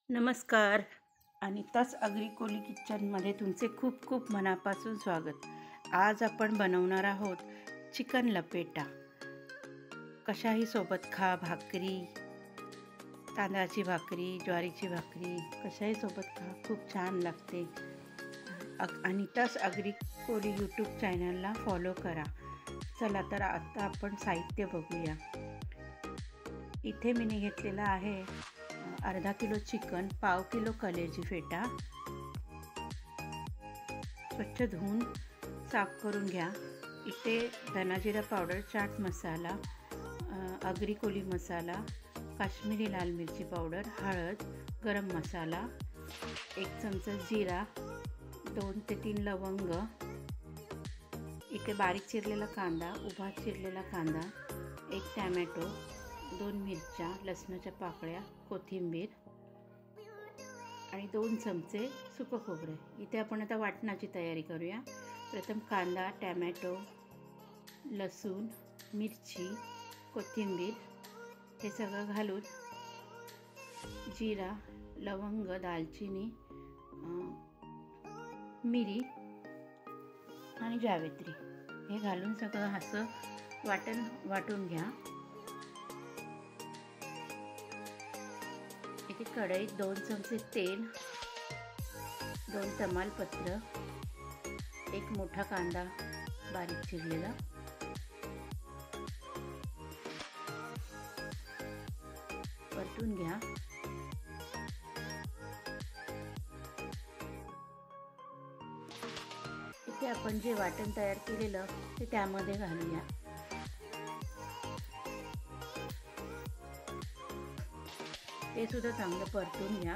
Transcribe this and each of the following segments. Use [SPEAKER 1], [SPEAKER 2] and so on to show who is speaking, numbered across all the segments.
[SPEAKER 1] नमस्कार. अनिताज अग्री किचनमध्ये तुमचे खूप खूप मनापासून स्वागत. आज आपण बनवणार आहोत चिकन लपेटा. कशाही सोबत खा, भाकरी, तांदळाची भाकरी, ज्वारीची भाकरी, कशाही सोबत खा, खूप छान लागते. अनिताज अग्री यूट्यूब चॅनलला फॉलो करा. चला तर आता आपण साहित्य बघूया. इथे मी घेतलेला आहे अर्धा किलो चिकन, पाव किलो कलेजी फेटा. स्वच्छ धुवून साफ करून घ्या. इथे धनाजिरा पावडर, चाट मसाला, अग्री कोली मसाला, काश्मीरी लाल मिरची पावडर, हळद, गरम मसाला, 1 चमचा जिरा, 2 ते 3 लवंग. इथे बारीक चिरलेला कांदा, उभा चिरलेला कांदा, 1 टॅमॅटो, 2 मिरच्या, लसणाच्या पाकळ्या, कोथिंबीर आणि 2 चमचे सुकं खोबरं. इथे आपण आता वाटणाची तयारी करूया. प्रथम कांदा, टॅमॅटो, लसूण, मिरची, कोथिंबीर हे सगळं घालून जिरा, लवंग, दालचिनी, मिरी आणि जावेत्री हे घालून सगळं असं वाटून घ्या. इथे कढईत 2 चमचे तेल, 2 तमालपत्र, 1 मोठा कांदा बारीक चिरलेला, परतून घ्या. इथे आपण जे वाटण तयार केलेलं ते त्यामध्ये घालूया. ते सुद्धा चांगलं परतून घ्या.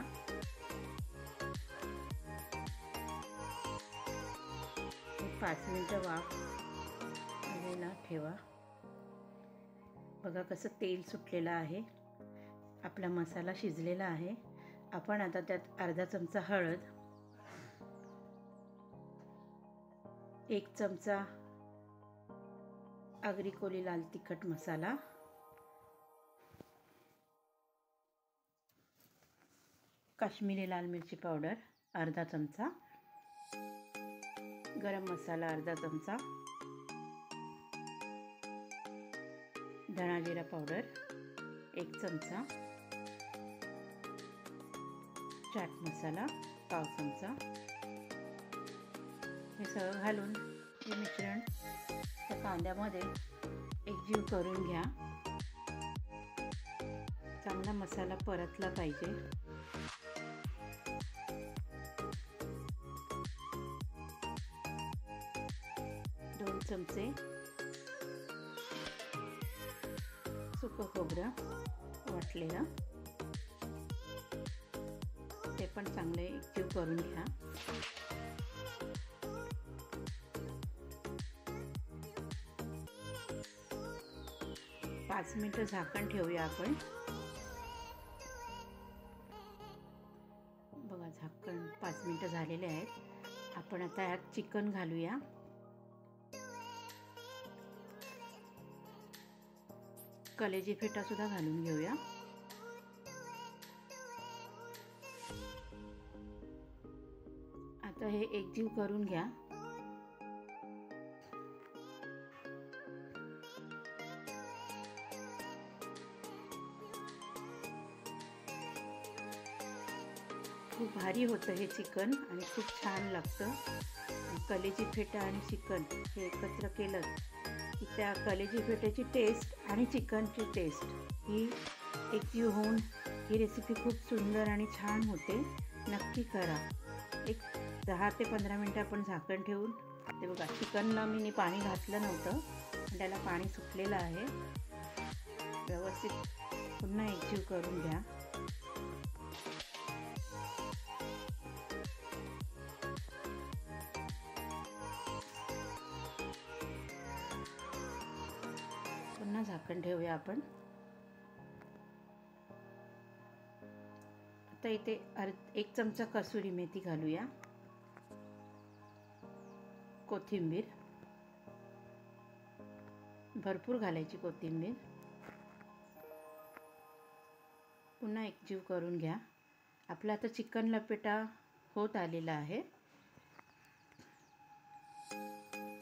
[SPEAKER 1] एक 5 मिनिटं वाफ आलेला ठेवा. बघा कसं तेल सुटलेलं आहे. आपला मसाला शिजलेला आहे. आपण आता त्यात अर्धा चमचा हळद, 1 चमचा अग्री कोली लाल तिखट मसाला, काश्मीरी लाल मिरची पावडर अर्धा चमचा, गरम मसाला अर्धा चमचा, धणाजिरा पावडर 1 चमचा, चाट मसाला पाव चमचा. हे सगळं घालून हे मिश्रण त्या कांद्यामध्ये एकजीव करून घ्या. चांगला मसाला परतला पाहिजे. दोन चमचे सुकं खोबरं वाटलेलं ते पण चांगले एकजीव करून घ्या. पाच मिनिटं झाकण ठेवूया आपण. बघा झाकण 5 मिनिटं झालेले आहेत. आपण आता यात चिकन घालूया. कलेजी फेटा सुद्धा घालून घेऊया. आता हे एकजीव करून घ्या. खूप भारी होतं हे चिकन आणि खूप छान लागतं. कलेजी फेटा आणि चिकन हे एकत्र केलं की त्या कलेजी फेट्याची टेस्ट आणि चिकनची टेस्ट ही एकजीव होऊन ही रेसिपी खूप सुंदर आणि छान होते. नक्की करा. एक 10 ते 15 मिनटं आपण झाकण ठेवून ते बघा चिकनला मी पाणी घातलं नव्हतं पण त्याला पाणी सुटलेलं आहे. व्यवस्थित पुन्हा एकजीव करून घ्या. पुन्हा झाकण ठेवूया आपण. आता इथे 1 चमचा कसुरी मेथी घालूया. कोथिंबीर भरपूर घालायची कोथिंबीर. पुन्हा एकजीव करून घ्या. आपला आता चिकन लपेटा होत आलेला आहे.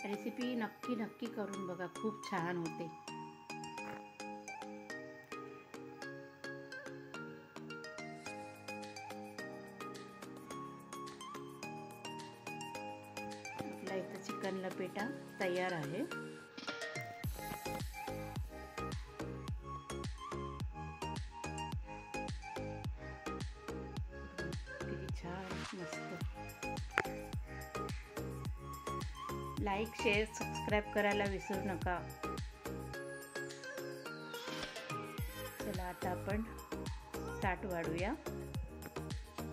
[SPEAKER 1] रेसिपी नक्की करून बघा, खूप छान होते. आपला इथं चिकन लपेटा तयार आहे. किती छान, मस्त. लाईक, शेअर, सबस्क्राईब करायला विसरू नका. चला आता आपण ताट वाढूया.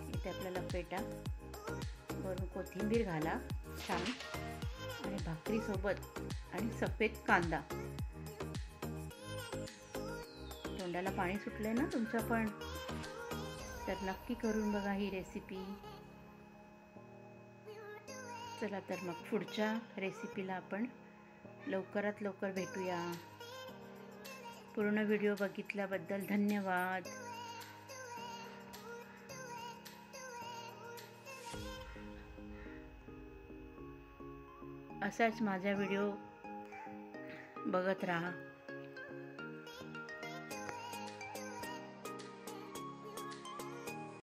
[SPEAKER 1] इथे आपल्याला पेटा, वरून कोथिंबीर घाला छान, आणि भाकरीसोबत आणि सफेद कांदा. तोंडाला पाणी सुटलंय ना तुमचं पण, तर नक्की करून बघा ही रेसिपी. चला तर मग पुढच्या रेसिपीला आपण लवकरात लवकर भेटूया. पूर्ण व्हिडिओ बघितल्याबद्दल धन्यवाद. असाच माझा व्हिडिओ बघत राहा.